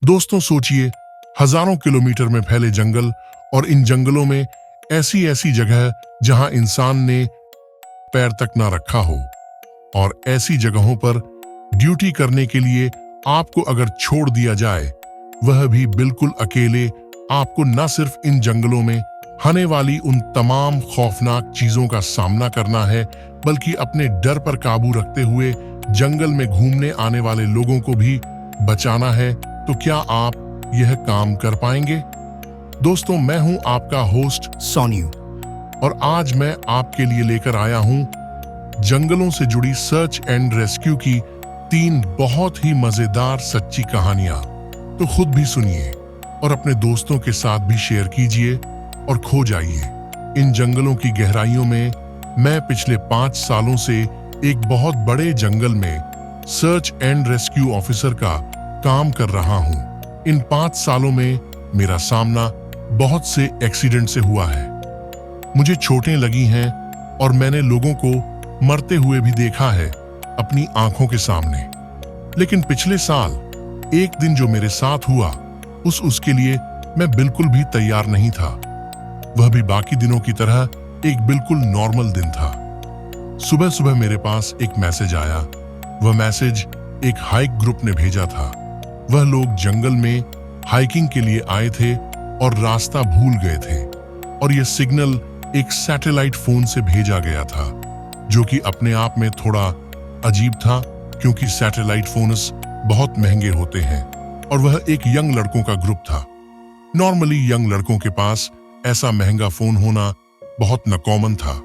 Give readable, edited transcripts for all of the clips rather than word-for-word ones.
दोस्तों सोचिए, हजारों किलोमीटर में फैले जंगल और इन जंगलों में ऐसी ऐसी जगह जहां इंसान ने पैर तक ना रखा हो, और ऐसी जगहों पर ड्यूटी करने के लिए आपको अगर छोड़ दिया जाए, वह भी बिल्कुल अकेले, आपको न सिर्फ इन जंगलों में आने वाली उन तमाम खौफनाक चीजों का सामना करना है, बल्कि अपने डर पर काबू रखते हुए जंगल में घूमने आने वाले लोगों को भी बचाना है। तो क्या आप यह काम कर पाएंगे? दोस्तों, मैं हूं आपका होस्ट सोन्यू, और आज मैं आपके लिए लेकर आया हूं जंगलों से जुड़ी सर्च एंड रेस्क्यू की 3 बहुत ही मजेदार सच्ची कहानियां। तो खुद भी सुनिए और अपने दोस्तों के साथ भी शेयर कीजिए और खो जाइए इन जंगलों की गहराइयों में। मैं पिछले 5 सालों से एक बहुत बड़े जंगल में सर्च एंड रेस्क्यू ऑफिसर का काम कर रहा हूं। इन 5 सालों में मेरा सामना बहुत से एक्सीडेंट से हुआ है। मुझे चोटें लगी हैं और मैंने लोगों को मरते हुए भी देखा है अपनी आंखों के सामने। लेकिन पिछले साल एक दिन जो मेरे साथ हुआ, उसके लिए मैं बिल्कुल भी तैयार नहीं था। वह भी बाकी दिनों की तरह एक बिल्कुल नॉर्मल दिन था। सुबह सुबह मेरे पास एक मैसेज आया। वह मैसेज एक हाइक ग्रुप ने भेजा था। वह लोग जंगल में हाइकिंग के लिए आए थे और रास्ता भूल गए थे, और यह सिग्नल एक सैटेलाइट फोन से भेजा गया था, जो कि अपने आप में थोड़ा अजीब था, क्योंकि सैटेलाइट फोन्स बहुत महंगे होते हैं और वह एक यंग लड़कों का ग्रुप था। नॉर्मली यंग लड़कों के पास ऐसा महंगा फोन होना बहुत नकॉमन था।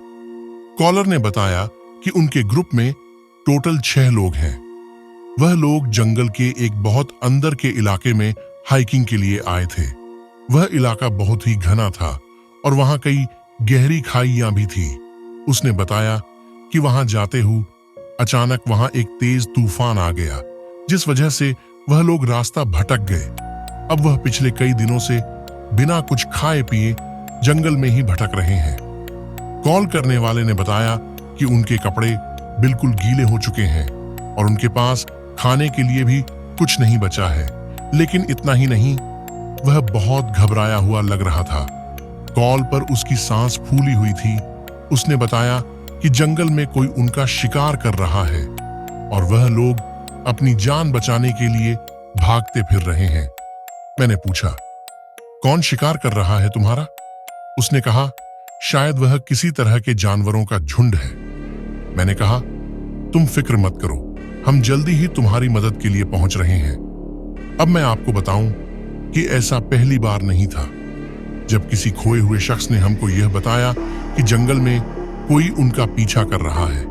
कॉलर ने बताया कि उनके ग्रुप में टोटल 6 लोग हैं। वह लोग जंगल के एक बहुत अंदर के इलाके में हाइकिंग के लिए आए थे। वह इलाका बहुत ही घना था और वहां कई गहरी खाइयां भी थी। उसने बताया कि वहां जाते हुए अचानक वहां एक तेज तूफान आ गया, जिस वजह से वह लोग रास्ता भटक गए। अब वह पिछले कई दिनों से बिना कुछ खाए पिए जंगल में ही भटक रहे हैं। कॉल करने वाले ने बताया कि उनके कपड़े बिल्कुल गीले हो चुके हैं और उनके पास खाने के लिए भी कुछ नहीं बचा है। लेकिन इतना ही नहीं, वह बहुत घबराया हुआ लग रहा था। कॉल पर उसकी सांस फूली हुई थी। उसने बताया कि जंगल में कोई उनका शिकार कर रहा है और वह लोग अपनी जान बचाने के लिए भागते फिर रहे हैं। मैंने पूछा, कौन शिकार कर रहा है तुम्हारा? उसने कहा, शायद वह किसी तरह के जानवरों का झुंड है। मैंने कहा, तुम फिक्र मत करो, हम जल्दी ही तुम्हारी मदद के लिए पहुंच रहे हैं। अब मैं आपको बताऊं कि ऐसा पहली बार नहीं था जब किसी खोए हुए शख्स ने हमको यह बताया कि जंगल में कोई उनका पीछा कर रहा है।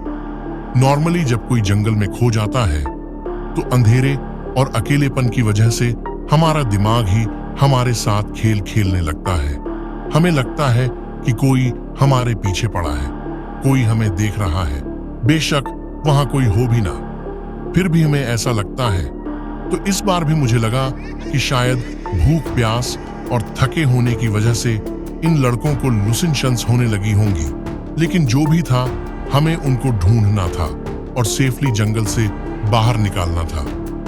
नॉर्मली जब कोई जंगल में खो जाता है तो अंधेरे और अकेलेपन की वजह से हमारा दिमाग ही हमारे साथ खेल खेलने लगता है। हमें लगता है कि कोई हमारे पीछे पड़ा है, कोई हमें देख रहा है, बेशक वहां कोई हो भी ना, फिर भी हमें ऐसा लगता है। तो इस बार भी मुझे लगा कि शायद भूख, प्यास और थके होने की वजह से इन लड़कों को लुसिनशंस होने लगी होंगी। लेकिन जो भी था, हमें उनको ढूंढना था और सेफली जंगल से बाहर निकालना था।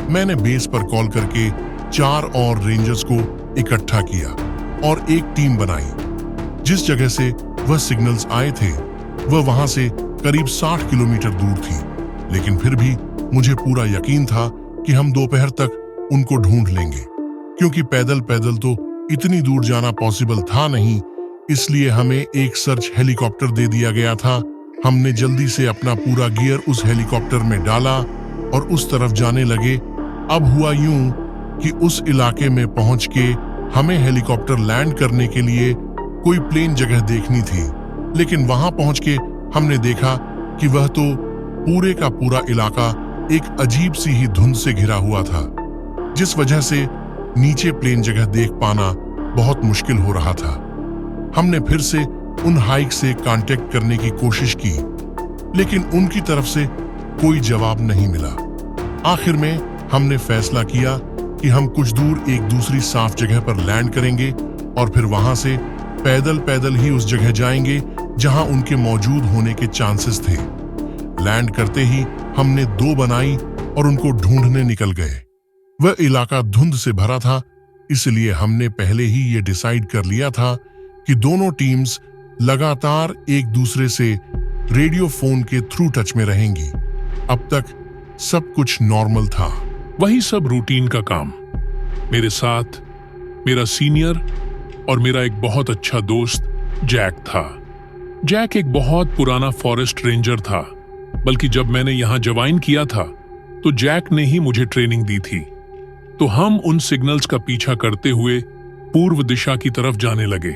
मैंने बेस पर कॉल करके 4 और रेंजर्स को इकट्ठा किया और एक टीम बनाई। जिस जगह से वह सिग्नल्स आए थे, वह वहां से करीब 60 किलोमीटर दूर थी। लेकिन फिर भी मुझे पूरा यकीन था कि हम दोपहर तक उनको ढूंढ लेंगे, क्योंकि पैदल पैदल तो इतनी दूर जाना पॉसिबल था नहीं। इसलिए हमें एक सर्च हेलीकॉप्टर दे दिया गया था। हमने जल्दी से अपना पूरा गियर उस हेलीकॉप्टर में डाला और उस तरफ जाने लगे। अब हुआ यूं कि उस इलाके में पहुंच के हमें हेलीकॉप्टर लैंड करने के लिए कोई प्लेन जगह देखनी थी। लेकिन वहां पहुंच के हमने देखा कि वह तो पूरे का पूरा इलाका एक अजीब सी ही धुंध से घिरा हुआ था, जिस वजह से नीचे प्लेन जगह देख पाना बहुत मुश्किल हो रहा था। हमने फिर से उन हाइक से कांटेक्ट करने की कोशिश की, लेकिन उनकी तरफ से कोई जवाब नहीं मिला। आखिर में हमने फैसला किया कि हम कुछ दूर एक दूसरी साफ जगह पर लैंड करेंगे और फिर वहां से पैदल पैदल ही उस जगह जाएंगे जहां उनके मौजूद होने के चांसेस थे। लैंड करते ही हमने 2 बनाई और उनको ढूंढने निकल गए। वह इलाका धुंध से भरा था, इसलिए हमने पहले ही ये डिसाइड कर लिया था कि दोनों टीम्स लगातार एक दूसरे से रेडियो फोन के थ्रू टच में रहेंगी। अब तक सब कुछ नॉर्मल था। वही सब रूटीन का काम। मेरे साथ मेरा सीनियर और मेरा एक बहुत अच्छा दोस्त जैक था। जैक एक बहुत पुराना फॉरेस्ट रेंजर था, बल्कि जब मैंने यहां ज्वाइन किया था तो जैक ने ही मुझे ट्रेनिंग दी थी। तो हम उन सिग्नल्स का पीछा करते हुए पूर्व दिशा की तरफ जाने लगे।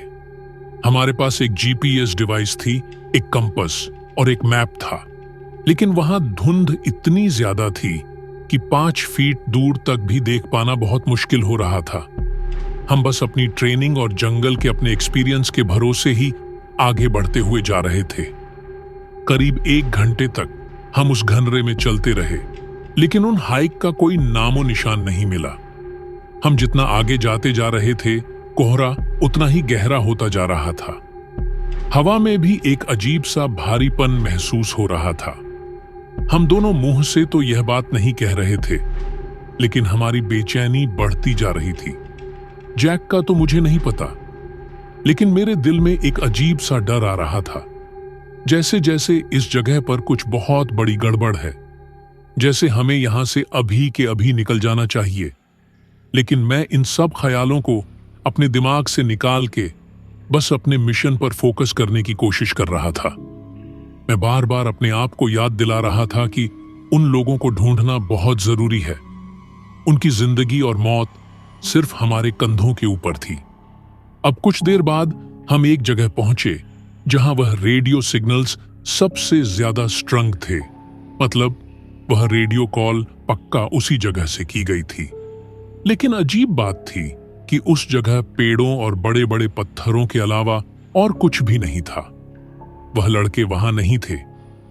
हमारे पास एक जीपीएस डिवाइस थी, एक कंपास और एक मैप था, लेकिन वहां धुंध इतनी ज्यादा थी कि 5 फीट दूर तक भी देख पाना बहुत मुश्किल हो रहा था। हम बस अपनी ट्रेनिंग और जंगल के अपने एक्सपीरियंस के भरोसे ही आगे बढ़ते हुए जा रहे थे। करीब 1 घंटे तक हम उस घनरे में चलते रहे, लेकिन उन हाइक का कोई नामो निशान नहीं मिला। हम जितना आगे जाते जा रहे थे, कोहरा उतना ही गहरा होता जा रहा था। हवा में भी एक अजीब सा भारीपन महसूस हो रहा था। हम दोनों मुंह से तो यह बात नहीं कह रहे थे, लेकिन हमारी बेचैनी बढ़ती जा रही थी। जैक का तो मुझे नहीं पता, लेकिन मेरे दिल में एक अजीब सा डर आ रहा था, जैसे जैसे इस जगह पर कुछ बहुत बड़ी गड़बड़ है, जैसे हमें यहां से अभी के अभी निकल जाना चाहिए। लेकिन मैं इन सब ख्यालों को अपने दिमाग से निकाल के बस अपने मिशन पर फोकस करने की कोशिश कर रहा था। मैं बार बार अपने आप को याद दिला रहा था कि उन लोगों को ढूंढना बहुत जरूरी है। उनकी जिंदगी और मौत सिर्फ हमारे कंधों के ऊपर थी। अब कुछ देर बाद हम एक जगह पहुंचे जहां वह रेडियो सिग्नल्स सबसे ज्यादा स्ट्रंग थे। मतलब वह रेडियो कॉल पक्का उसी जगह से की गई थी। लेकिन अजीब बात थी कि उस जगह पेड़ों और बड़े बड़े पत्थरों के अलावा और कुछ भी नहीं था। वह लड़के वहां नहीं थे।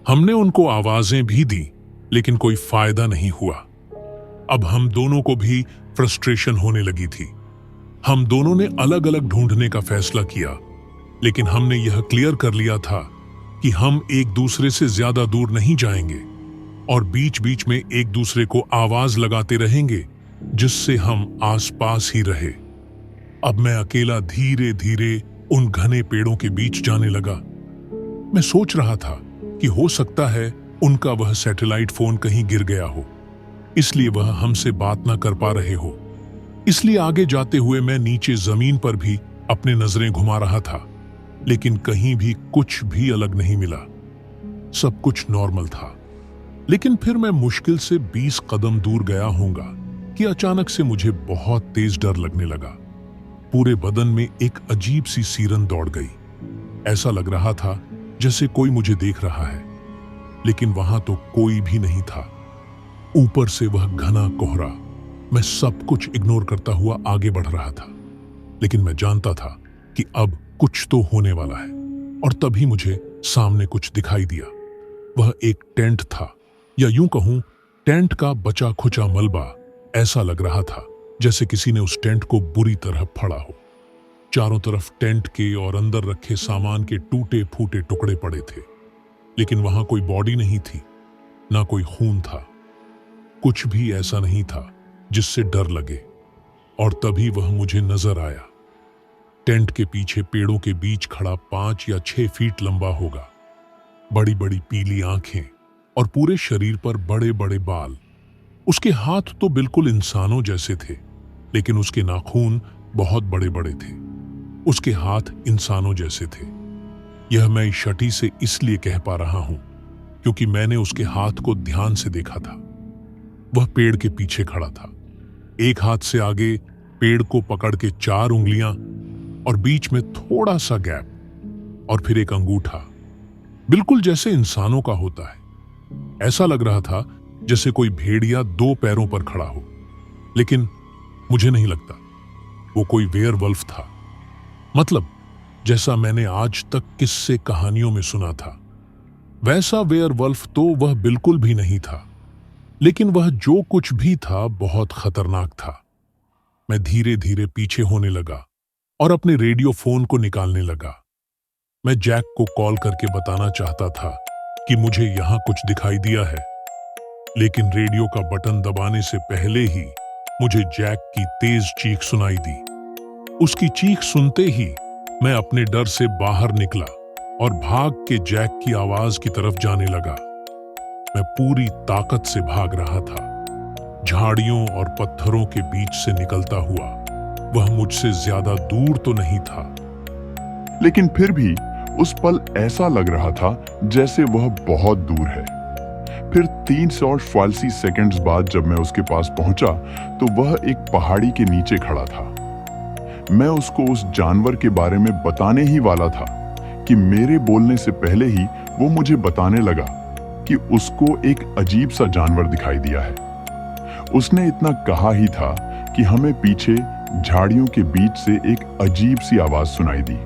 हमने उनको आवाजें भी दी, लेकिन कोई फायदा नहीं हुआ। अब हम दोनों को भी फ्रस्ट्रेशन होने लगी थी। हम दोनों ने अलग अलग ढूंढने का फैसला किया, लेकिन हमने यह क्लियर कर लिया था कि हम एक दूसरे से ज्यादा दूर नहीं जाएंगे और बीच बीच में एक दूसरे को आवाज लगाते रहेंगे, जिससे हम आसपास ही रहे। अब मैं अकेला धीरे धीरे उन घने पेड़ों के बीच जाने लगा। मैं सोच रहा था कि हो सकता है उनका वह सैटेलाइट फोन कहीं गिर गया हो, इसलिए वह हमसे बात ना कर पा रहे हो। इसलिए आगे जाते हुए मैं नीचे जमीन पर भी अपने नजरें घुमा रहा था, लेकिन कहीं भी कुछ भी अलग नहीं मिला। सब कुछ नॉर्मल था। लेकिन फिर मैं मुश्किल से 20 कदम दूर गया होऊंगा कि अचानक से मुझे बहुत तेज डर लगने लगा। पूरे बदन में एक अजीब सी सीरन दौड़ गई। ऐसा लग रहा था जैसे कोई मुझे देख रहा है, लेकिन वहां तो कोई भी नहीं था। ऊपर से वह घना कोहरा। मैं सब कुछ इग्नोर करता हुआ आगे बढ़ रहा था, लेकिन मैं जानता था कि अब कुछ तो होने वाला है। और तभी मुझे सामने कुछ दिखाई दिया। वह एक टेंट था, या यूं कहूं टेंट का बचा खुचा मलबा। ऐसा लग रहा था जैसे किसी ने उस टेंट को बुरी तरह फाड़ा हो। चारों तरफ टेंट के और अंदर रखे सामान के टूटे फूटे टुकड़े पड़े थे, लेकिन वहां कोई बॉडी नहीं थी, ना कोई खून था। कुछ भी ऐसा नहीं था जिससे डर लगे। और तभी वह मुझे नजर आया। टेंट के पीछे पेड़ों के बीच खड़ा 5 या 6 फीट लंबा होगा, बड़ी बड़ी पीली आंखें और पूरे शरीर पर बड़े बड़े बाल। उसके हाथ तो बिल्कुल इंसानों जैसे थे, लेकिन उसके नाखून बहुत बड़े बड़े थे। उसके हाथ इंसानों जैसे थे। यह मैं इशारे से इसलिए कह पा रहा हूं क्योंकि मैंने उसके हाथ को ध्यान से देखा था। वह पेड़ के पीछे खड़ा था। एक हाथ से आगे पेड़ को पकड़ के 4 उंगलियां और बीच में थोड़ा सा गैप, और फिर एक अंगूठा, बिल्कुल जैसे इंसानों का होता है। ऐसा लग रहा था जैसे कोई भेड़िया 2 पैरों पर खड़ा हो, लेकिन मुझे नहीं लगता वो कोई वेयरवल्फ था। मतलब जैसा मैंने आज तक किस्से कहानियों में सुना था, वैसा वेयरवल्फ तो वह बिल्कुल भी नहीं था। लेकिन वह जो कुछ भी था बहुत खतरनाक था। मैं धीरे धीरे पीछे होने लगा और अपने रेडियो फोन को निकालने लगा। मैं जैक को कॉल करके बताना चाहता था कि मुझे यहां कुछ दिखाई दिया है, लेकिन रेडियो का बटन दबाने से पहले ही मुझे जैक की तेज चीख सुनाई दी। उसकी चीख सुनते ही मैं अपने डर से बाहर निकला और भाग के जैक की आवाज की तरफ जाने लगा। मैं पूरी ताकत से भाग रहा था, झाड़ियों और पत्थरों के बीच से निकलता हुआ। वह मुझसे ज्यादा दूर तो नहीं था, लेकिन फिर भी उस पल ऐसा लग रहा था जैसे वह बहुत दूर है। फिर 384 सेकंड्स बाद जब मैं उसके पास पहुंचा तो वह एक पहाड़ी के नीचे खड़ा था। मैं उसको उस जानवर के बारे में बताने ही वाला था कि मेरे बोलने से पहले ही वो मुझे बताने लगा कि उसको एक अजीब सा जानवर दिखाई दिया है। उसने इतना कहा ही था कि हमें पीछे झाड़ियों के बीच से एक अजीब सी आवाज सुनाई दी।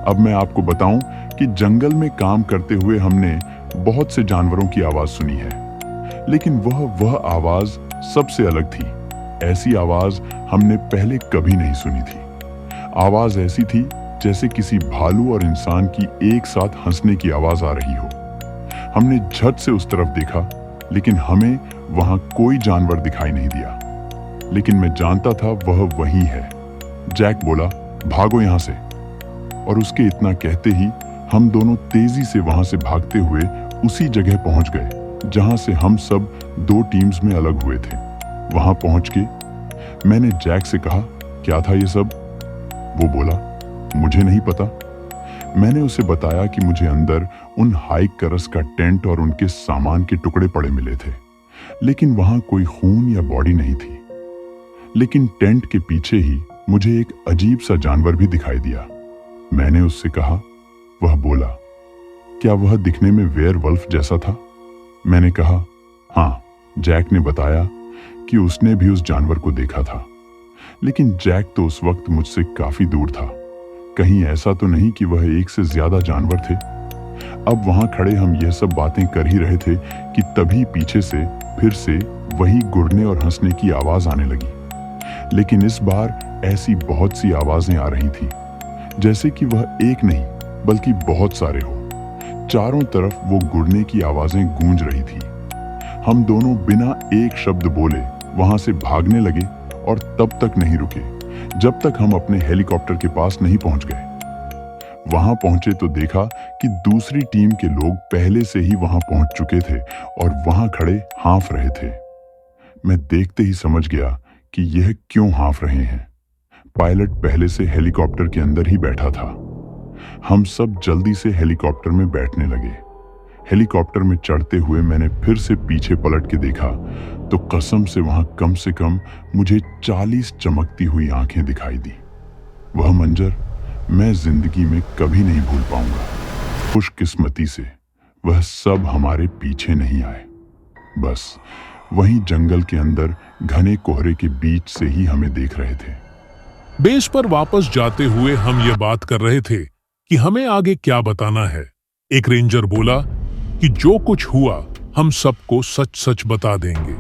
अब मैं आपको बताऊं कि जंगल में काम करते हुए हमने बहुत से जानवरों की आवाज सुनी है, लेकिन वह आवाज सबसे अलग थी। ऐसी आवाज हमने पहले कभी नहीं सुनी थी। आवाज ऐसी थी जैसे किसी भालू और इंसान की एक साथ हंसने की आवाज आ रही हो। हमने झट से उस तरफ देखा, लेकिन हमें वहां कोई जानवर दिखाई नहीं दिया, लेकिन मैं जानता था वह वहीं है। जैक बोला, भागो यहां से, और उसके इतना कहते ही हम दोनों तेजी से वहां से भागते हुए उसी जगह पहुंच गए जहां से हम सब 2 टीम्स में अलग हुए थे। वहां पहुंच के मैंने जैक से कहा, क्या था ये सब? वो बोला, मुझे नहीं पता। मैंने उसे बताया कि मुझे अंदर उन हाइकर्स का टेंट और उनके सामान के टुकड़े पड़े मिले थे, लेकिन वहां कोई खून या बॉडी नहीं थी। लेकिन टेंट के पीछे ही मुझे एक अजीब सा जानवर भी दिखाई दिया। मैंने उससे कहा। वह बोला, क्या वह दिखने में वेयरवल्फ जैसा था? मैंने कहा, हाँ। जैक ने बताया कि उसने भी उस जानवर को देखा था, लेकिन जैक तो उस वक्त मुझसे काफी दूर था। कहीं ऐसा तो नहीं कि वह एक से ज्यादा जानवर थे। अब वहां खड़े हम यह सब बातें कर ही रहे थे कि तभी पीछे से फिर से वही गुर्रने और हंसने की आवाज आने लगी, लेकिन इस बार ऐसी बहुत सी आवाजें आ रही थी जैसे कि वह एक नहीं बल्कि बहुत सारे हो। चारों तरफ वो गुर्रने की आवाजें गूंज रही थी। हम दोनों बिना एक शब्द बोले वहां से भागने लगे और तब तक नहीं रुके जब तक हम अपने हेलीकॉप्टर के पास नहीं पहुंच गए। वहां पहुंचे तो देखा कि दूसरी टीम के लोग पहले से ही वहां पहुंच चुके थे और वहां खड़े हाँफ रहे थे। मैं देखते ही समझ गया कि यह क्यों हाँफ रहे हैं। पायलट पहले से हेलीकॉप्टर के अंदर ही बैठा था। हम सब जल्दी से हेलीकॉप्टर में बैठने लगे। हेलीकॉप्टर में चढ़ते हुए मैंने फिर से पीछे पलट के देखा तो कसम से वहां कम से कम मुझे 40 चमकती हुई आंखें दिखाई दी। वह मंजर मैं जिंदगी में कभी नहीं भूल पाऊंगा। खुशकिस्मती से वह सब हमारे पीछे नहीं आए, बस वहीं जंगल के अंदर घने कोहरे के बीच से ही हमें देख रहे थे। बेस पर वापस जाते हुए हम ये बात कर रहे थे कि हमें आगे क्या बताना है। एक रेंजर बोला कि जो कुछ हुआ हम सबको सच सच बता देंगे,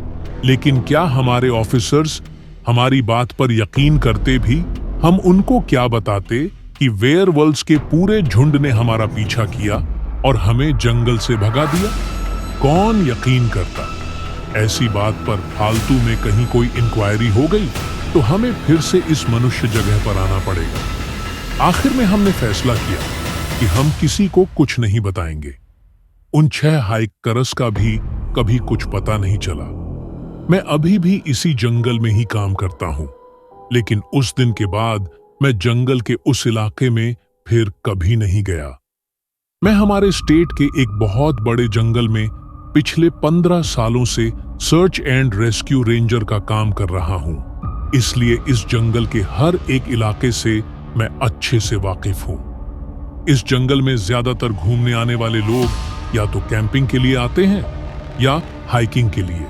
लेकिन क्या हमारे ऑफिसर्स हमारी बात पर यकीन करते भी? हम उनको क्या बताते कि वेयरवल्व्स के पूरे झुंड ने हमारा पीछा किया और हमें जंगल से भगा दिया? कौन यकीन करता? ऐसी बात पर फालतू में कहीं कोई इंक्वायरी हो गई तो हमें फिर से इस मनुष्य जगह पर आना पड़ेगा। आखिर में हमने फैसला किया कि हम किसी को कुछ नहीं बताएंगे। उन 6 हाइकर्स का भी कभी कुछ पता नहीं चला। मैं अभी भी इसी जंगल में ही काम करता हूं, लेकिन उस दिन के बाद मैं जंगल के उस इलाके में फिर कभी नहीं गया। मैं हमारे स्टेट के एक बहुत बड़े जंगल में पिछले 15 सालों से सर्च एंड रेस्क्यू रेंजर का काम कर रहा हूं, इसलिए इस जंगल के हर एक इलाके से मैं अच्छे से वाकिफ हूं। इस जंगल में ज्यादातर घूमने आने वाले लोग या तो कैंपिंग के लिए आते हैं या हाइकिंग के लिए,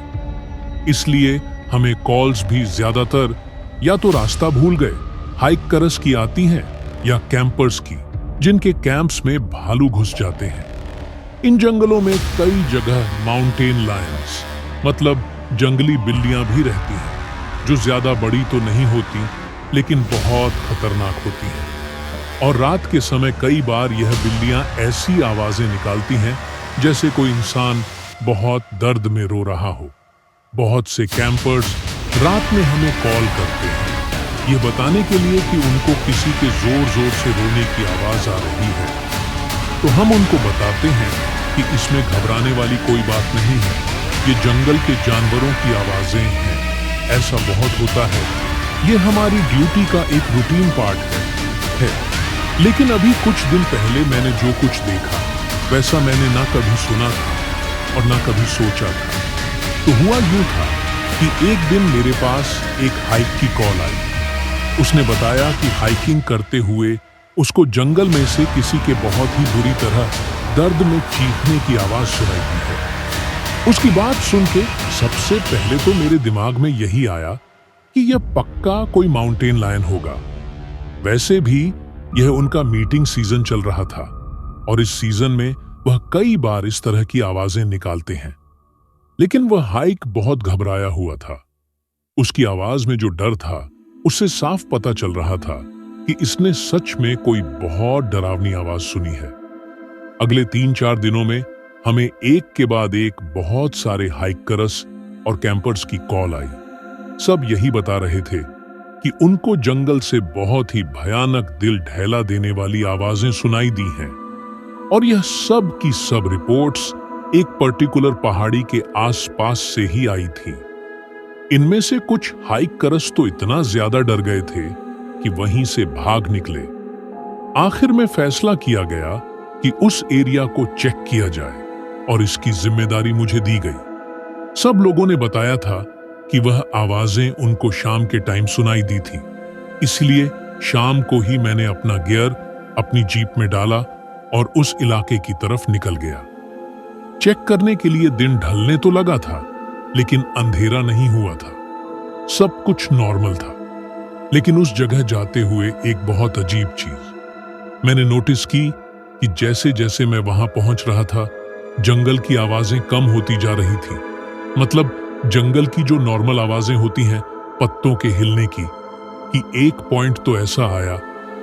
इसलिए हमें कॉल्स भी ज्यादातर या तो रास्ता भूल गए हाइकर्स की आती हैं या कैंपर्स की, जिनके कैंप्स में भालू घुस जाते हैं। इन जंगलों में कई जगह माउंटेन लायंस मतलब जंगली बिल्लियां भी रहती हैं, जो ज्यादा बड़ी तो नहीं होती लेकिन बहुत खतरनाक होती हैं। और रात के समय कई बार यह बिल्लियां ऐसी आवाजें निकालती हैं जैसे कोई इंसान बहुत दर्द में रो रहा हो। बहुत से कैंपर्स रात में हमें कॉल करते हैं, ये बताने के लिए कि उनको किसी के जोर जोर से रोने की आवाज आ रही है। तो हम उनको बताते हैं कि इसमें घबराने वाली कोई बात नहीं है, ये जंगल के जानवरों की आवाजें हैं। ऐसा बहुत होता है, ये हमारी ड्यूटी का एक रूटीन पार्ट है। लेकिन अभी कुछ दिन पहले मैंने जो कुछ देखा वैसा मैंने ना कभी सुना था और ना कभी सोचा था। तो हुआ यूं था कि एक दिन मेरे पास एक हाइक की कॉल आई। उसने बताया कि हाइकिंग करते हुए उसको जंगल में से किसी के बहुत ही बुरी तरह दर्द में चीखने की आवाज सुनाई दी है। उसकी बात सुन के सबसे पहले तो मेरे दिमाग में यही आया कि यह पक्का कोई माउंटेन लायन होगा। वैसे भी यह उनका मीटिंग सीजन चल रहा था और इस सीजन में वह कई बार इस तरह की आवाजें निकालते हैं। लेकिन वह हाइक बहुत घबराया हुआ था। उसकी आवाज में जो डर था उससे साफ पता चल रहा था कि इसने सच में कोई बहुत डरावनी आवाज सुनी है। अगले 3-4 दिनों में हमें एक के बाद एक बहुत सारे हाइकर्स और कैंपर्स की कॉल आई। सब यही बता रहे थे कि उनको जंगल से बहुत ही भयानक दिल दहला देने वाली आवाजें सुनाई दी हैं। और यह सब की सब रिपोर्ट्स एक पर्टिकुलर पहाड़ी के आसपास से ही आई थी। इनमें से कुछ हाइकर्स तो इतना ज्यादा डर गए थे कि वहीं से भाग निकले। आखिर में फैसला किया गया कि उस एरिया को चेक किया जाए और इसकी जिम्मेदारी मुझे दी गई। सब लोगों ने बताया था कि वह आवाजें उनको शाम के टाइम सुनाई दी थी, इसलिए शाम को ही मैंने अपना गियर अपनी जीप में डाला और उस इलाके की तरफ निकल गया। चेक करने के लिए दिन ढलने तो लगा था, लेकिन अंधेरा नहीं हुआ था। सब कुछ नॉर्मल था। लेकिन उस जगह जाते हुए एक बहुत अजीब चीज मैंने नोटिस की कि जैसे जैसे मैं वहां पहुंच रहा था, जंगल की आवाजें कम होती जा रही थी। मतलब जंगल की जो नॉर्मल आवाजें होती हैं पत्तों के हिलने की, कि एक पॉइंट तो ऐसा आया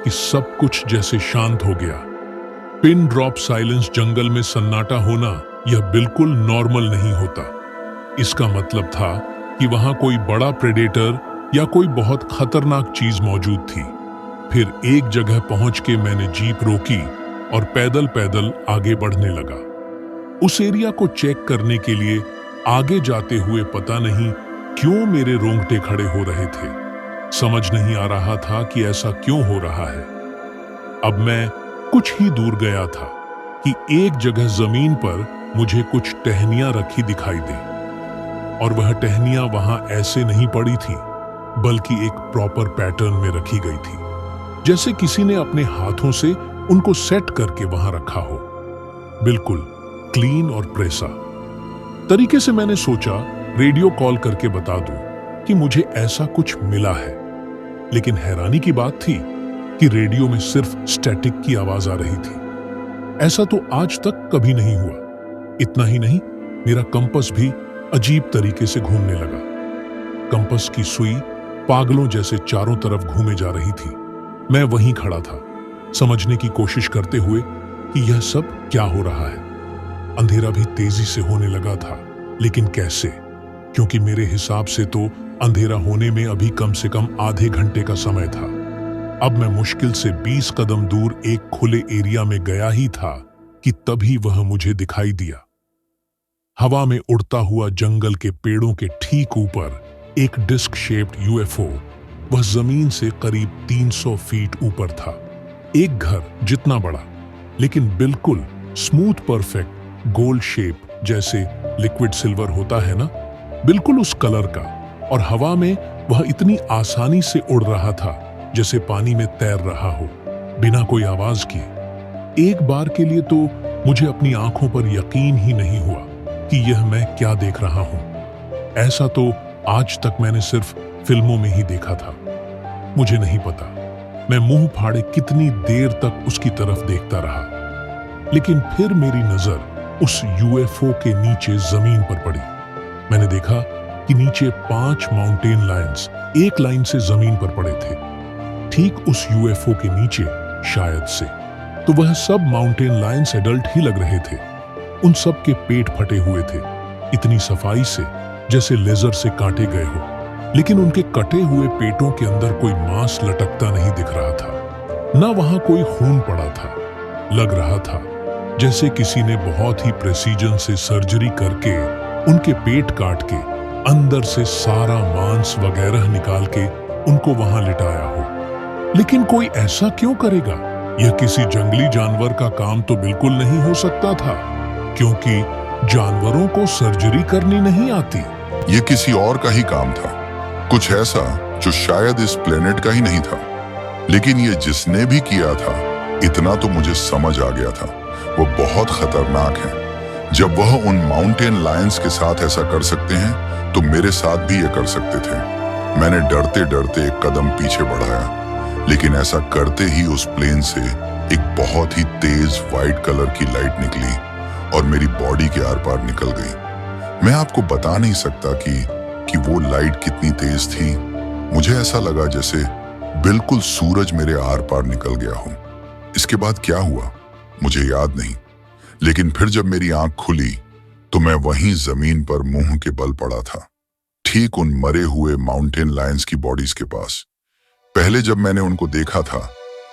कि सब कुछ जैसे शांत हो गया। पिन ड्रॉप साइलेंस, जंगल में सन्नाटा होना, यह बिल्कुल नॉर्मल नहीं होता। इसका मतलब था कि वहां कोई बड़ा प्रेडेटर या कोई बहुत खतरनाक चीज मौजूद थी। फिर एक जगह पहुंच के मैंने जीप रोकी और पैदल पैदल आगे बढ़ने लगा। उस एरिया को चेक करने के लिए आगे जाते हुए पता नहीं क्यों मेरे रोंगटे खड़े हो रहे थे। समझ नहीं आ रहा था कि ऐसा क्यों हो रहा है। अब मैं कुछ ही दूर गया था कि एक जगह जमीन पर मुझे कुछ टहनियां रखी दिखाई दी, और वह टहनियां वहां ऐसे नहीं पड़ी थी, बल्कि एक प्रॉपर पैटर्न में रखी गई थी, जैसे किसी ने अपने हाथों से उनको सेट करके वहां रखा हो। बिल्कुल क्लीन और प्रेसा तरीके से। मैंने सोचा रेडियो कॉल करके बता दूं कि मुझे ऐसा कुछ मिला है। लेकिन हैरानी की बात थी कि रेडियो में सिर्फ स्टैटिक की आवाज आ रही थी। ऐसा तो आज तक कभी नहीं हुआ। इतना ही नहीं, मेरा कंपास भी अजीब तरीके से घूमने लगा। कंपास की सुई पागलों जैसे चारों तरफ घूमे जा रही थी। मैं वहीं खड़ा था, समझने की कोशिश करते हुए कि यह सब क्या हो रहा है। अंधेरा भी तेजी से होने लगा था, लेकिन कैसे? क्योंकि मेरे हिसाब से तो अंधेरा होने में अभी कम से कम आधे घंटे का समय था। अब मैं मुश्किल से 20 कदम दूर एक खुले एरिया में गया ही था कि तभी वह मुझे दिखाई दिया। हवा में उड़ता हुआ जंगल के पेड़ों के ठीक ऊपर एक डिस्क शेप्ड यूएफओ, वह जमीन से करीब 300 फीट ऊपर था। एक घर जितना बड़ा, लेकिन बिल्कुल स्मूथ परफेक्ट गोल्ड शेप, जैसे लिक्विड सिल्वर होता है ना, बिल्कुल उस कलर का। और हवा में वह इतनी आसानी से उड़ रहा था जैसे पानी में तैर रहा हो, बिना कोई आवाज किए। एक बार के लिए तो मुझे अपनी आंखों पर यकीन ही नहीं हुआ कि यह मैं क्या देख रहा हूं। ऐसा तो आज तक मैंने सिर्फ फिल्मों में ही देखा था। मुझे नहीं पता मैं मुंह फाड़े कितनी देर तक उसकी तरफ देखता रहा। लेकिन फिर मेरी नजर उस यूएफओ के नीचे जमीन पर पड़ी। मैंने देखा कि नीचे 5 माउंटेन लायंस एक लाइन से जमीन पर पड़े थे, ठीक उस यूएफओ के नीचे। शायद से तो वह सब माउंटेन लायंस एडल्ट ही लग रहे थे। उन सब के पेट फटे हुए थे, इतनी सफाई से जैसे लेजर से काटे गए हो। लेकिन उनके कटे हुए पेटों के अंदर कोई मांस लटकता नहीं दिख रहा था, न वहां कोई खून पड़ा था। लग रहा था जैसे किसी ने बहुत ही प्रेसिजन से सर्जरी करके उनके पेट काट के अंदर से सारा मांस वगैरह निकाल के उनको वहां लिटाया हो। लेकिन कोई ऐसा क्यों करेगा? यह किसी जंगली जानवर का काम तो बिल्कुल नहीं हो सकता था, क्योंकि जानवरों को सर्जरी करनी नहीं आती। ये किसी और का ही काम था, कुछ ऐसा जो शायद इस प्लेनेट का ही नहीं था। लेकिन ये जिसने भी किया था, इतना तो मुझे समझ आ गया था, वो बहुत खतरनाक है। जब वह उन माउंटेन लायंस के साथ ऐसा कर सकते हैं, तो मेरे साथ भी ये कर सकते थे। मैंने डरते डरते एक कदम पीछे बढ़ाया, लेकिन ऐसा करते ही उस प्लेन से एक बहुत ही तेज व्हाइट कलर की लाइट निकली और मेरी बॉडी के आर पार निकल गई। मैं आपको बता नहीं सकता कि वो लाइट कितनी तेज थी। मुझे ऐसा लगा जैसे बिल्कुल सूरज मेरे आर पार निकल गया हो। इसके बाद क्या हुआ मुझे याद नहीं, लेकिन फिर जब मेरी आंख खुली तो मैं वहीं जमीन पर मुंह के बल पड़ा था, ठीक उन मरे हुए माउंटेन लायंस की बॉडीज के पास। पहले जब मैंने उनको देखा था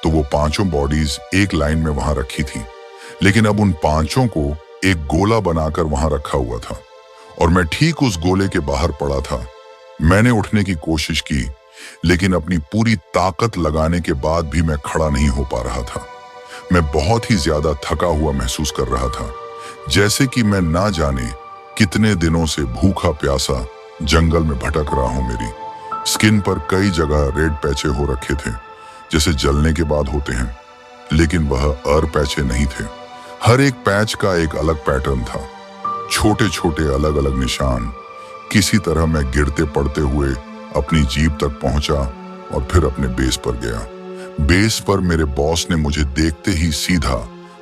तो वो पांचों बॉडीज एक लाइन में वहां रखी थी, लेकिन अब उन पांचों को एक गोला बनाकर वहां रखा हुआ था और मैं ठीक उस गोले के बाहर पड़ा था। मैंने उठने की कोशिश की, लेकिन अपनी पूरी ताकत लगाने के बाद भी मैं खड़ा नहीं हो पा रहा था। मैं बहुत ही ज्यादा थका हुआ महसूस कर रहा था, जैसे कि मैं ना जाने कितने दिनों से भूखा प्यासा जंगल में भटक रहा हूं। मेरी स्किन पर कई जगह रेड पैचे हो रखे थे, जैसे जलने के बाद होते हैं, लेकिन वह अर पैचे नहीं थे। हर एक पैच का एक अलग पैटर्न था, छोटे छोटे अलग अलग निशान। किसी तरह मैं गिरते पड़ते हुए अपनी जीप तक पहुंचा और फिर अपने बेस पर गया। बेस पर मेरे बॉस ने मुझे देखते ही सीधा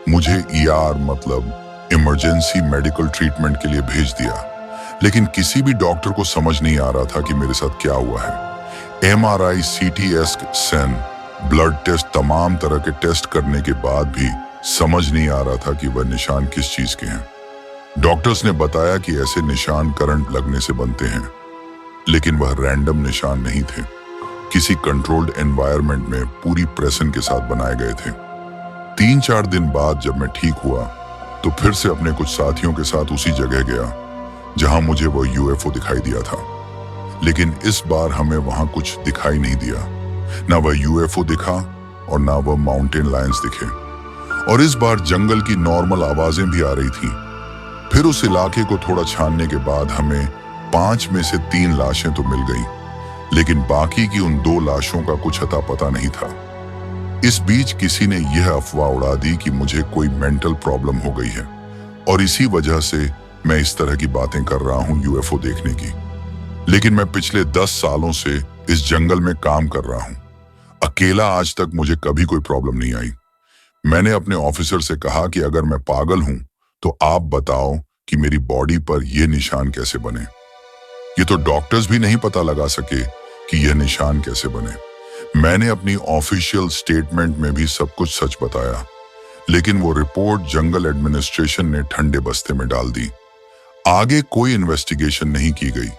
मुझे ER मतलब इमरजेंसी मेडिकल ट्रीटमेंट के लिए भेज दिया। लेकिन किसी भी डॉक्टर को समझ नहीं आ रहा था कि मेरे साथ क्या हुआ है। MRI, CT scan, blood test, तमाम तरह के टेस्ट करने के बाद भी समझ नहीं आ रहा था कि वह निशान किस चीज के हैं। डॉक्टर्स ने बताया कि ऐसे निशान करंट लगने से बनते हैं, लेकिन वह रैंडम निशान नहीं थे, किसी कंट्रोल्ड एनवायरनमेंट में पूरी प्रेशन के साथ बनाए गए थे। 3-4 दिन बाद जब मैं ठीक हुआ तो फिर से अपने कुछ साथियों के साथ उसी जगह गया जहां मुझे वो UFO दिखाई दिया था। लेकिन इस बार हमें वहां कुछ दिखाई नहीं दिया, ना वह UFO दिखा और ना वह माउंटेन लायंस दिखे। और इस बार जंगल की नॉर्मल आवाजें भी आ रही थी। फिर उस इलाके को थोड़ा छानने के बाद हमें 5 में से 3 लाशें तो मिल गई, लेकिन बाकी की उन 2 लाशों का कुछ अता पता नहीं था। इस बीच किसी ने यह अफवाह उड़ा दी कि मुझे कोई मेंटल प्रॉब्लम हो गई है और इसी वजह से मैं इस तरह की बातें कर रहा हूं UFO देखने की। लेकिन मैं पिछले 10 सालों से इस जंगल में काम कर रहा हूं। अकेला आज तक मुझे कभी कोई प्रॉब्लम नहीं आई। मैंने अपने ऑफिसर से कहा कि अगर मैं पागल हूं तो आप बताओ कि मेरी बॉडी पर यह निशान कैसे बने। ये तो डॉक्टर्स भी नहीं पता लगा सके कि यह निशान कैसे बने। मैंने अपनी ऑफिशियल स्टेटमेंट में भी सब कुछ सच बताया, लेकिन वो रिपोर्ट जंगल एडमिनिस्ट्रेशन ने ठंडे बस्ते में डाल दी। आगे कोई इन्वेस्टिगेशन नहीं की गई।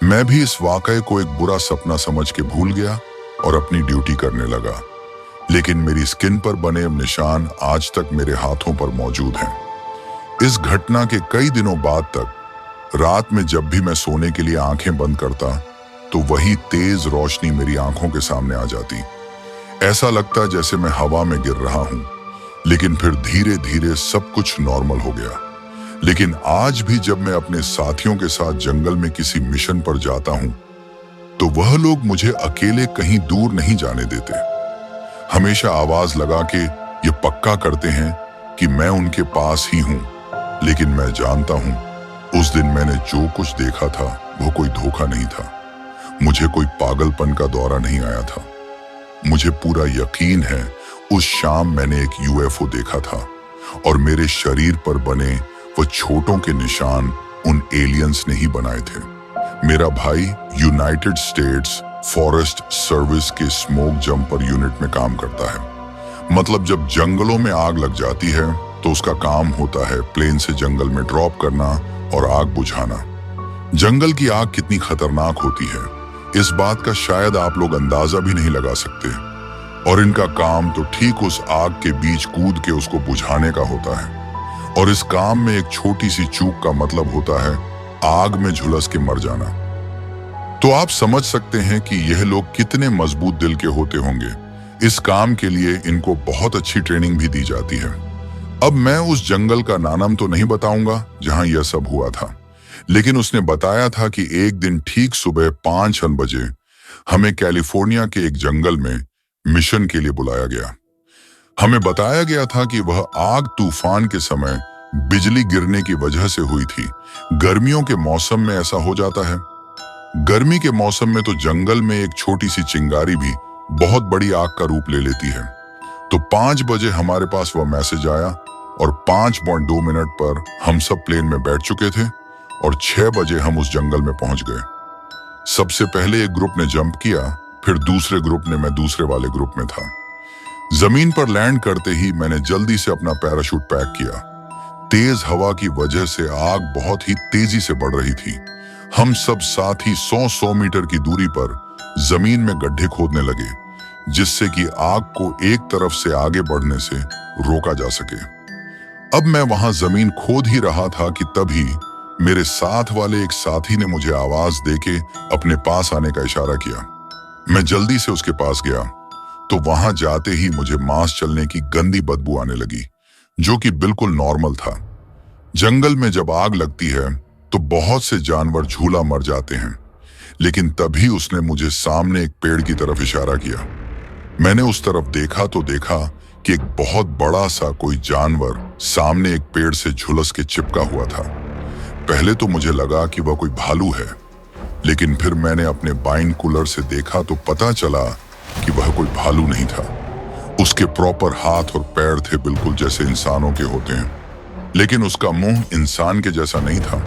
मैं भी इस वाकये को एक बुरा सपना समझ के भूल गया और अपनी ड्यूटी करने लगा। लेकिन मेरी स्किन पर बने निशान आज तक मेरे हाथों पर मौजूद हैं। इस घटना के कई दिनों बाद तक रात में जब भी मैं सोने के लिए आंखें बंद करता तो वही तेज रोशनी मेरी आंखों के सामने आ जाती। ऐसा लगता जैसे मैं हवा में गिर रहा हूं। लेकिन फिर धीरे धीरे सब कुछ नॉर्मल हो गया। लेकिन आज भी जब मैं अपने साथियों के साथ जंगल में किसी मिशन पर जाता हूं तो वह लोग मुझे अकेले कहीं दूर नहीं जाने देते। हमेशा आवाज लगा के ये पक्का करते हैं कि मैं उनके पास ही हूं। लेकिन मैं जानता हूं उस दिन मैंने जो कुछ देखा था वो कोई धोखा नहीं था। मुझे कोई पागलपन का दौरा नहीं आया था। मुझे पूरा यकीन है उस शाम मैंने एक UFO देखा था और मेरे शरीर पर बने वो छोटों के निशान उन एलियंस ने ही बनाए थे। मेरा भाई यूनाइटेड स्टेट्स फॉरेस्ट सर्विस के स्मोक जंपर यूनिट में काम करता है। मतलब जब जंगलों में आग लग जाती है तो उसका काम होता है प्लेन से जंगल में ड्रॉप करना और आग बुझाना। जंगल की आग कितनी खतरनाक होती है इस बात का शायद आप लोग अंदाजा भी नहीं लगा सकते। और इनका काम तो ठीक उस आग के बीच कूद के उसको बुझाने का होता है। और इस काम में एक छोटी सी चूक का मतलब होता है आग में झुलस के मर जाना। तो आप समझ सकते हैं कि यह लोग कितने मजबूत दिल के होते होंगे। इस काम के लिए इनको बहुत अच्छी ट्रेनिंग भी दी जाती है। अब मैं उस जंगल का नाम तो नहीं बताऊंगा जहां यह सब हुआ था, लेकिन उसने बताया था कि एक दिन ठीक सुबह 5 बजे हमें कैलिफोर्निया के एक जंगल में मिशन के लिए बुलाया गया। हमें बताया गया था कि वह आग तूफान के समय बिजली गिरने की वजह से हुई थी। गर्मियों के मौसम में ऐसा हो जाता है। गर्मी के मौसम में तो जंगल में एक छोटी सी चिंगारी भी बहुत बड़ी आग का रूप ले लेती है। तो 5 बजे हमारे पास वह मैसेज आया और 5.2 पर हम सब प्लेन में बैठ चुके थे और 6 बजे हम उस जंगल में पहुंच गए। सबसे पहले एक ग्रुप ने जंप किया, फिर दूसरे ग्रुप ने, मैं दूसरे वाले ग्रुप में था। जमीन पर लैंड करते ही मैंने जल्दी से अपना पैराशूट पैक किया। तेज हवा की वजह से आग बहुत ही तेजी से बढ़ रही थी। हम सब साथ ही 100 मीटर की दूरी पर जमीन में गड्ढे खोदने लगे, जिससे कि आग को एक तरफ से आगे बढ़ने से रोका जा सके। अब मैं वहां जमीन खोद ही रहा था कि तभी मेरे साथ वाले एक साथी ने मुझे आवाज देके अपने पास आने का इशारा किया। मैं जल्दी से उसके पास गया तो वहां जाते ही मुझे मांस चलने की गंदी बदबू आने लगी, जो कि बिल्कुल नॉर्मल था। जंगल में जब आग लगती है तो बहुत से जानवर झूला मर जाते हैं, लेकिन तभी उसने मुझे सामने एक पेड़ की तरफ इशारा किया। मैंने उस तरफ देखा तो देखा कि एक बहुत बड़ा सा कोई जानवर सामने एक पेड़ से झुलस के चिपका हुआ था। पहले तो मुझे लगा कि वह कोई भालू है, लेकिन फिर मैंने अपने बाइनकुलर से देखा तो पता चला कि वह कोई भालू नहीं था। उसके प्रॉपर हाथ और पैर थे बिल्कुल जैसे इंसानों के होते हैं, लेकिन उसका मुंह इंसान के जैसा नहीं था।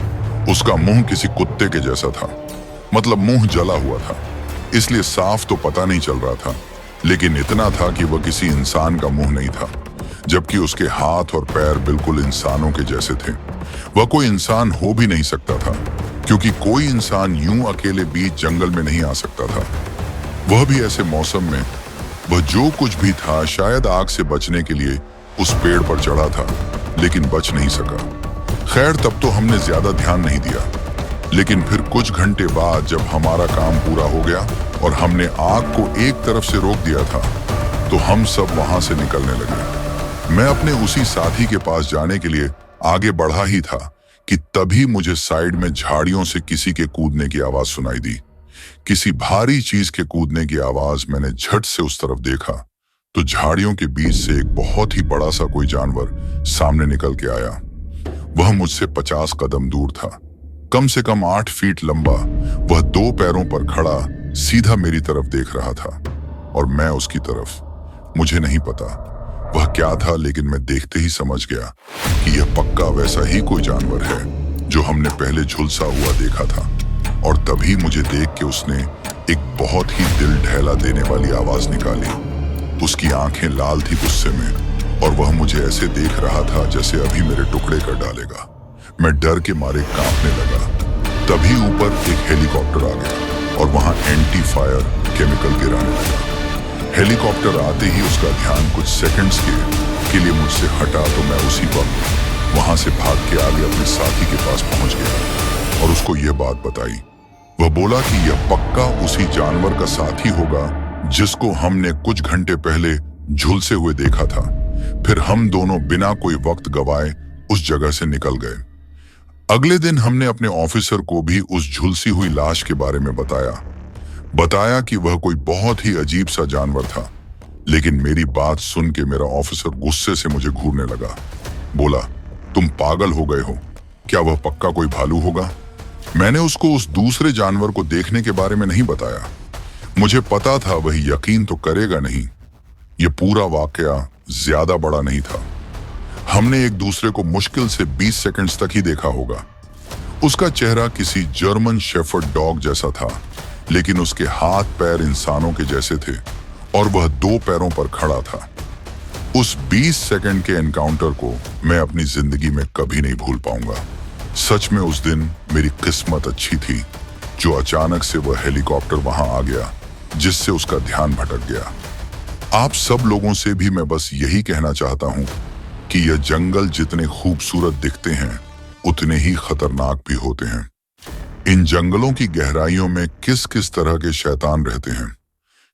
उसका मुंह किसी कुत्ते के जैसा था, मतलब मुंह जला हुआ था, इसलिए साफ तो पता नहीं चल रहा था, लेकिन इतना था कि वह किसी इंसान का मुंह नहीं था, जबकि उसके हाथ और पैर बिल्कुल इंसानों के जैसे थे। वह कोई इंसान हो भी नहीं सकता था, क्योंकि कोई इंसान यूं अकेले बीच जंगल में नहीं आ सकता था। वह भी ऐसे मौसम में। वह जो कुछ भी था शायद आग से बचने के लिए उस पेड़ पर चढ़ा था, लेकिन बच नहीं सका। खैर, तब तो हमने ज्यादा ध्यान नहीं दिया, लेकिन फिर कुछ घंटे बाद जब हमारा काम पूरा हो गया और हमने आग को एक तरफ से रोक दिया था, तो हम सब वहां से निकलने लगे। मैं अपने उसी साथी के पास जाने के लिए आगे बढ़ा ही था कि तभी मुझे साइड में झाड़ियों से किसी के कूदने की आवाज सुनाई दी। किसी भारी चीज के कूदने की आवाज। मैंने झट से उस तरफ देखा तो झाड़ियों के बीच से एक बहुत ही बड़ा सा कोई जानवर सामने निकल के आया। वह मुझसे 50 कदम दूर था, कम से कम 8 फीट लंबा। वह 2 पैरों पर खड़ा सीधा मेरी तरफ देख रहा था और मैं उसकी तरफ। मुझे नहीं पता वह क्या था, लेकिन मैं देखते ही समझ गया कि यह पक्का वैसा ही कोई जानवर है जो हमने पहले झुलसा हुआ देखा था। और तभी मुझे देख के उसने एक बहुत ही दिल दहला देने वाली आवाज निकाली। उसकी आंखें लाल थी गुस्से में और वह मुझे ऐसे देख रहा था जैसे अभी मेरे टुकड़े कर डालेगा। मैं डर के मारे कांपने लगा। तभी ऊपर एक हेलीकॉप्टर आ गया और वहां एंटी फायर केमिकल गिराने लगा। हेलीकॉप्टर आते ही उसका ध्यान कुछ सेकंड्स के लिए मुझसे हटा तो मैं उसी वक्त वहां से भाग के आगे अपने साथी के पास पहुंच गया और उसको यह बात बताई। वह बोला कि यह पक्का उसी जानवर का साथी होगा जिसको हमने कुछ घंटे पहले झुलसे हुए देखा था। फिर हम दोनों बिना कोई वक्त गवाए उस जगह से निकल गए। अगले दिन हमने अपने ऑफिसर को भी उस झुलसी हुई लाश के बारे में बताया कि वह कोई बहुत ही अजीब सा जानवर था। लेकिन मेरी बात सुन के मेरा ऑफिसर गुस्से से मुझे घूरने लगा। बोला, तुम पागल हो गए हो, क्या वह पक्का कोई भालू होगा? मैंने उसको उस दूसरे जानवर को देखने के बारे में नहीं बताया। मुझे पता था वह यकीन तो करेगा नहीं। यह पूरा वाकया ज्यादा बड़ा नहीं था। हमने एक दूसरे को मुश्किल से 20 सेकंड्स तक ही देखा होगा। उसका चेहरा किसी जर्मन शेफर्ड डॉग जैसा था, लेकिन उसके हाथ पैर इंसानों के जैसे थे और वह 2 पैरों पर खड़ा था। उस 20 सेकंड के एनकाउंटर को मैं अपनी जिंदगी में कभी नहीं भूल पाऊंगा। सच में उस दिन मेरी किस्मत अच्छी थी जो अचानक से वह हेलीकॉप्टर वहां आ गया, जिससे उसका ध्यान भटक गया। आप सब लोगों से भी मैं बस यही कहना चाहता हूं कि यह जंगल जितने खूबसूरत दिखते हैं उतने ही खतरनाक भी होते हैं। इन जंगलों की गहराइयों में किस किस तरह के शैतान रहते हैं,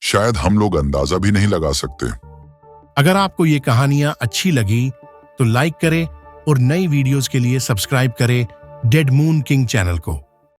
शायद हम लोग अंदाजा भी नहीं लगा सकते। अगर आपको ये कहानियां अच्छी लगी तो लाइक करें और नई वीडियोस के लिए सब्सक्राइब करें डेड मून किंग चैनल को।